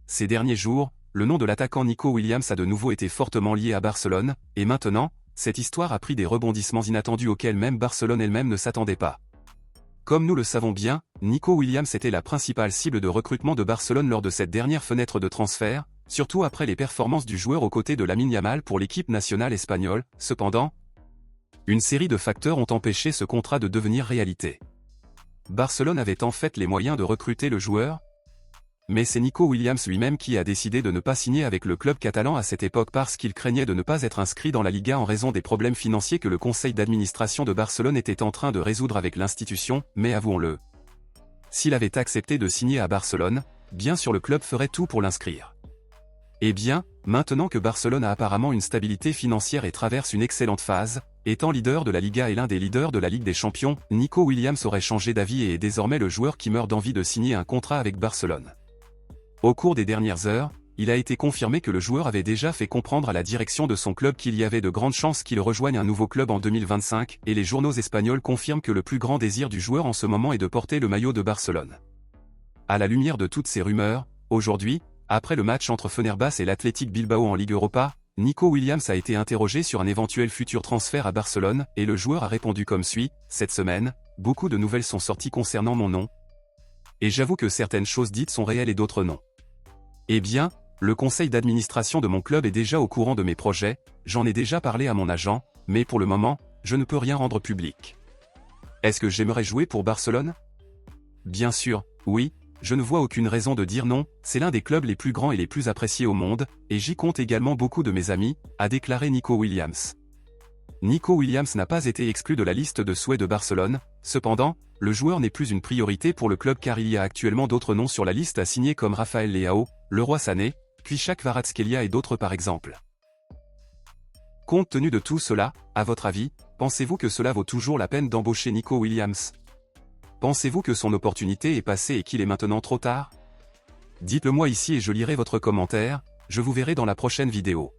ces derniers jours, le nom de l'attaquant Nico Williams a de nouveau été fortement lié à Barcelone, et maintenant, cette histoire a pris des rebondissements inattendus auxquels même Barcelone elle-même ne s'attendait pas. Comme nous le savons bien, Nico Williams était la principale cible de recrutement de Barcelone lors de cette dernière fenêtre de transfert, surtout après les performances du joueur aux côtés de Lamine Yamal pour l'équipe nationale espagnole. Cependant, une série de facteurs ont empêché ce contrat de devenir réalité. Barcelone avait en fait les moyens de recruter le joueur, mais c'est Nico Williams lui-même qui a décidé de ne pas signer avec le club catalan à cette époque parce qu'il craignait de ne pas être inscrit dans la Liga en raison des problèmes financiers que le conseil d'administration de Barcelone était en train de résoudre avec l'institution, mais avouons-le, s'il avait accepté de signer à Barcelone, bien sûr le club ferait tout pour l'inscrire. Eh bien, maintenant que Barcelone a apparemment une stabilité financière et traverse une excellente phase, étant leader de la Liga et l'un des leaders de la Ligue des Champions, Nico Williams aurait changé d'avis et est désormais le joueur qui meurt d'envie de signer un contrat avec Barcelone. Au cours des dernières heures, il a été confirmé que le joueur avait déjà fait comprendre à la direction de son club qu'il y avait de grandes chances qu'il rejoigne un nouveau club en 2025, et les journaux espagnols confirment que le plus grand désir du joueur en ce moment est de porter le maillot de Barcelone. À la lumière de toutes ces rumeurs, aujourd'hui, après le match entre Fenerbahçe et l'Athletic Bilbao en Ligue Europa, Nico Williams a été interrogé sur un éventuel futur transfert à Barcelone, et le joueur a répondu comme suit: « Cette semaine, beaucoup de nouvelles sont sorties concernant mon nom. Et j'avoue que certaines choses dites sont réelles et d'autres non. Eh bien, le conseil d'administration de mon club est déjà au courant de mes projets, j'en ai déjà parlé à mon agent, mais pour le moment, je ne peux rien rendre public. Est-ce que j'aimerais jouer pour Barcelone? Bien sûr, oui, je ne vois aucune raison de dire non, c'est l'un des clubs les plus grands et les plus appréciés au monde, et j'y compte également beaucoup de mes amis, a déclaré Nico Williams. Nico Williams n'a pas été exclu de la liste de souhaits de Barcelone, cependant, le joueur n'est plus une priorité pour le club car il y a actuellement d'autres noms sur la liste à signer comme Rafael Leao, Leroy Sané, puis Shaq Kvaratskhelia et d'autres par exemple. Compte tenu de tout cela, à votre avis, pensez-vous que cela vaut toujours la peine d'embaucher Nico Williams? Pensez-vous que son opportunité est passée et qu'il est maintenant trop tard? Dites-le moi ici et je lirai votre commentaire, je vous verrai dans la prochaine vidéo.